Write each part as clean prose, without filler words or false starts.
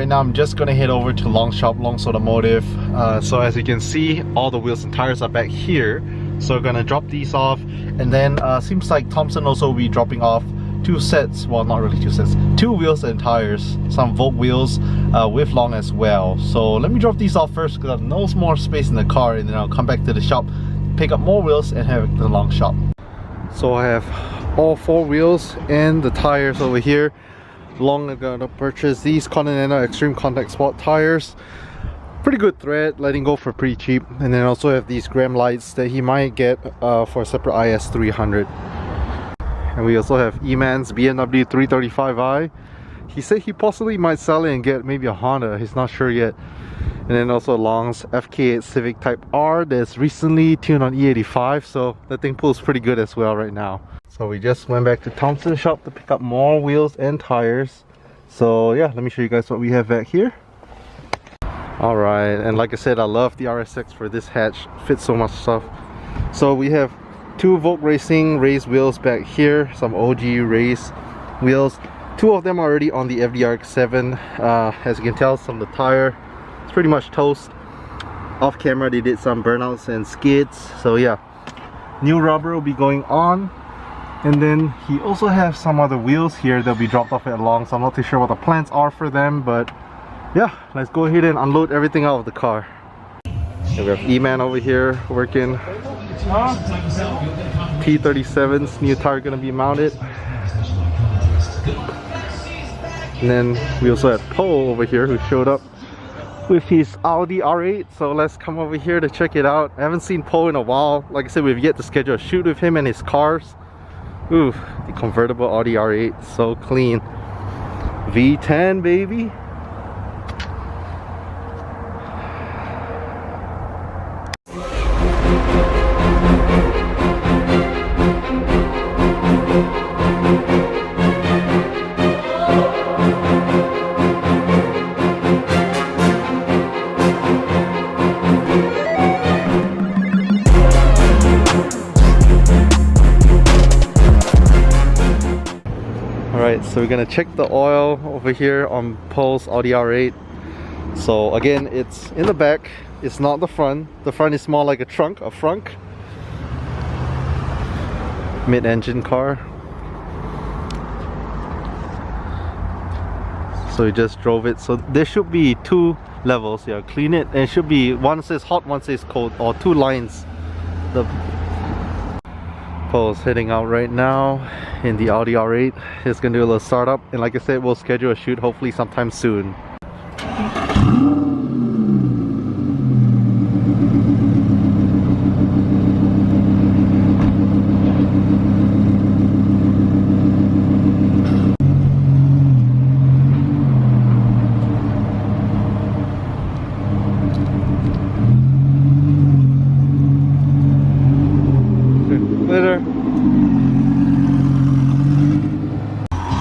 right now I'm just gonna head over to Long Shop, Long's Automotive. So as you can see, all the wheels and tires are back here. So we're gonna drop these off, and then seems like Thompson also will be dropping off 2 sets, well not really 2 sets, 2 wheels and tires, some Volt wheels with Long as well. So let me drop these off first because I have no more space in the car, and then I'll come back to the shop, pick up more wheels and have it to the Long Shop. So I have all 4 wheels and the tires over here. Long are gonna purchase these Continental Extreme Contact Sport tires. Pretty good thread, letting go for pretty cheap. And then also have these Graham lights that he might get for a separate IS300. And we also have E-Man's BMW 335i. He said he possibly might sell it and get maybe a Honda, he's not sure yet. And then also Long's FK8 Civic Type R that's recently tuned on E85, so that thing pulls pretty good as well right now. So we just went back to Thompson's shop to pick up more wheels and tires. So yeah, let me show you guys what we have back here. Alright, and like I said, I love the RS6 for this hatch, fits so much stuff. So we have 2 Volt Racing race wheels back here, some OG race wheels. 2 of them are already on the rx7. As you can tell, some of the tire is pretty much toast. Off camera they did some burnouts and skids, so yeah, new rubber will be going on. And then he also has some other wheels here that'll be dropped off at Long, so I'm not too sure what the plans are for them, but yeah, let's go ahead and unload everything out of the car. And we have E-Man over here working. T37's new tire gonna be mounted. And then we also have Poe over here who showed up with his Audi R8, so let's come over here to check it out. I haven't seen Poe in a while. Like I said, we've yet to schedule a shoot with him and his cars. Ooh, the convertible Audi R8, so clean. V10 baby. Alright, so we're gonna check the oil over here on Poe's Audi R8. So again, it's in the back, it's not the front. The front is more like a trunk, a frunk. Mid-engine car. So we just drove it. So there should be 2 levels here. Clean it, and it should be, one says hot, one says cold, or 2 lines. The Poe's heading out right now in the Audi R8. He's gonna do a little startup, and like I said, we'll schedule a shoot hopefully sometime soon.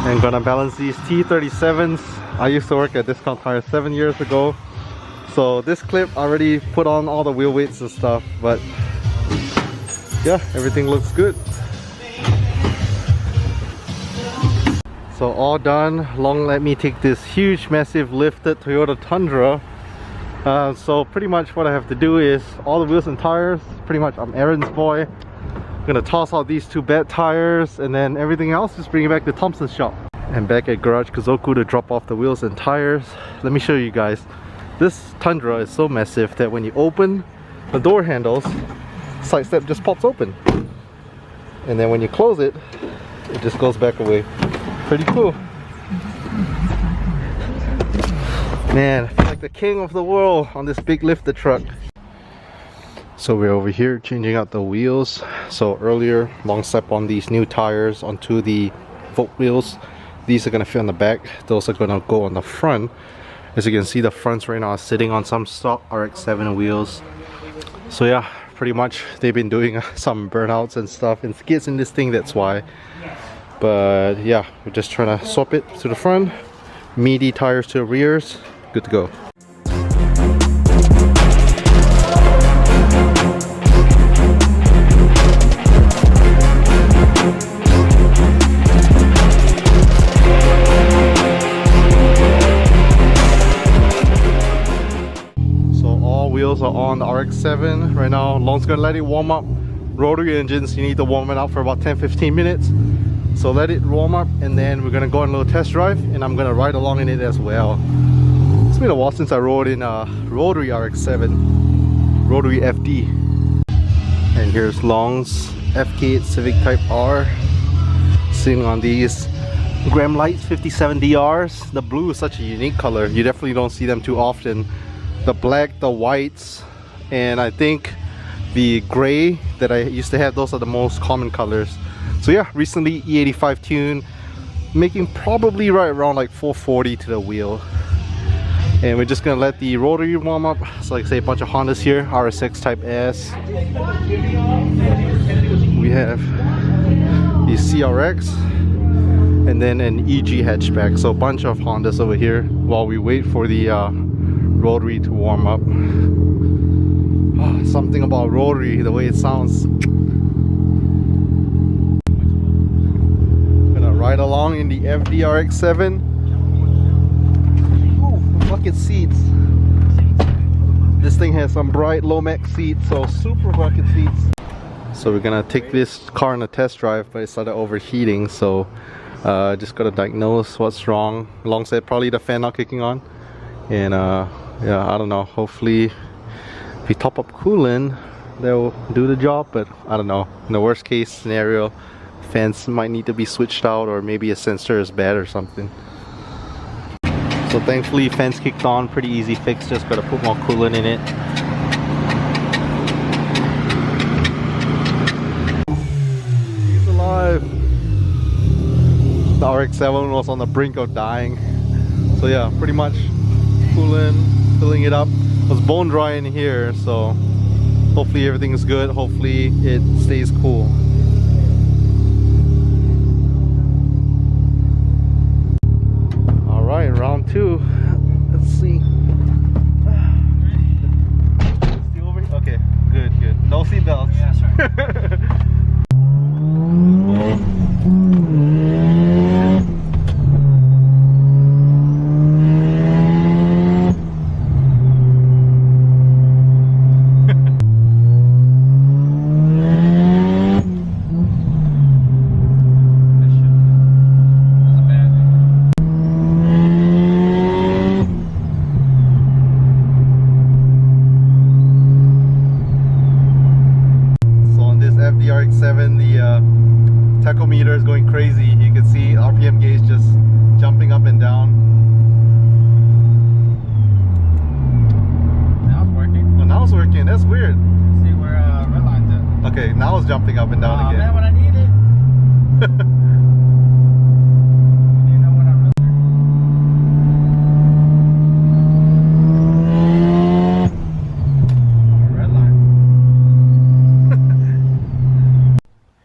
And gonna balance these T37s. I used to work at Discount Tire 7 years ago, so this clip already put on all the wheel weights and stuff, but yeah, everything looks good. So all done. Long let me take this huge massive lifted Toyota Tundra. So pretty much what I have to do is all the wheels and tires, pretty much I'm errands boy. I'm gonna toss out these 2 bad tires, and then everything else just bring it back to Thompson's shop. And back at Garage Kazoku to drop off the wheels and tires. Let me show you guys. This Tundra is so massive that when you open the door handles, side step just pops open. And then when you close it, it just goes back away. Pretty cool. Man, I feel like the king of the world on this big lifted truck. So we're over here changing out the wheels. So earlier, Long stepped on these new tires onto the Volt wheels. These are gonna fit on the back. Those are gonna go on the front. As you can see, the fronts right now are sitting on some stock RX7 wheels. So yeah, pretty much they've been doing some burnouts and stuff and skids in this thing, that's why. But yeah, we're just trying to swap it to the front, meaty tires to the rears, good to go. the RX7 right now. Long's gonna let it warm up. Rotary engines, you need to warm it up for about 10-15 minutes. So let it warm up, and then we're gonna go on a little test drive, and I'm gonna ride along in it as well. It's been a while since I rode in a rotary RX7, rotary FD. And here's Long's FK8 Civic Type R, sitting on these Graham Lights 57DRs. The blue is such a unique color. You definitely don't see them too often. The black, the whites, and I think the gray that I used to have, those are the most common colors. So yeah, recently E85 tune, making probably right around like 440 to the wheel. And we're just gonna let the rotary warm up. So like I say, a bunch of Hondas here, RS6 Type S. We have the CRX, and then an EG hatchback. So a bunch of Hondas over here while we wait for the rotary to warm up. Oh, something about rotary, the way it sounds. Ride along in the FD RX7. Ooh, bucket seats. This thing has some bright low max seats, so super bucket seats. So we're gonna take this car on a test drive, but it started overheating, so just gotta diagnose what's wrong. Long said probably the fan not kicking on, and yeah, I don't know. Hopefully, if we top up coolant, they'll do the job. But I don't know. In the worst case scenario, fans might need to be switched out, or maybe a sensor is bad or something. So thankfully fans kicked on, pretty easy fix, just gotta put more coolant in it. He's alive. The RX7 was on the brink of dying. So yeah, pretty much coolant, filling it up. It was bone dry in here, so hopefully everything is good. Hopefully it stays cool. Alright, round two. Let's see. Still over here? Okay, good, good. No seatbelts. Yeah, sorry. Tachometer is going crazy. You can see RPM gauge just jumping up and down. Now it's working. Oh, now it's working. That's weird. See where red line's at. Okay, now it's jumping up and down again. Man, when I need it. You know when I'm red line.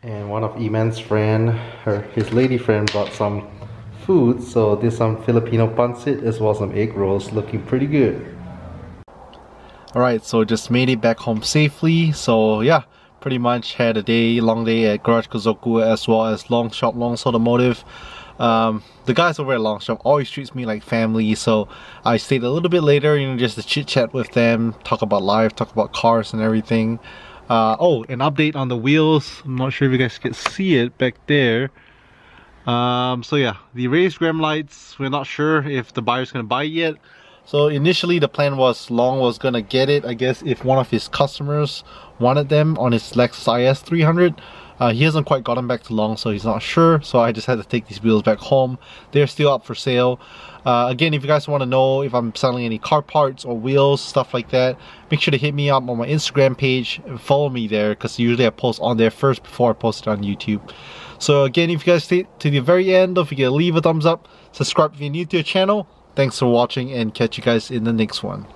And one of Eman's friend, his lady friend, brought some food. So there's some Filipino pancit as well as some egg rolls, looking pretty good. Alright, so just made it back home safely. So yeah, pretty much had a long day at Garage Kozoku as well as Long Shop Long's Automotive. The guys over at Long Shop always treats me like family, so I stayed a little bit later, you know, just to chit chat with them, talk about life, talk about cars and everything. Oh, an update on the wheels. I'm not sure if you guys can see it back there. So yeah, the raised Graham lights, we're not sure if the buyer's gonna buy it yet. So initially the plan was Long was gonna get it, I guess, if one of his customers wanted them on his Lexus IS 300. He hasn't quite gotten back to Long, so he's not sure. So I just had to take these wheels back home. They're still up for sale. Again, if you guys want to know if I'm selling any car parts or wheels, stuff like that, make sure to hit me up on my Instagram page and follow me there, because usually I post on there first before I post it on YouTube. So again, if you guys stay to the very end, don't forget to leave a thumbs up, subscribe if you're new to the channel. Thanks for watching, and catch you guys in the next one.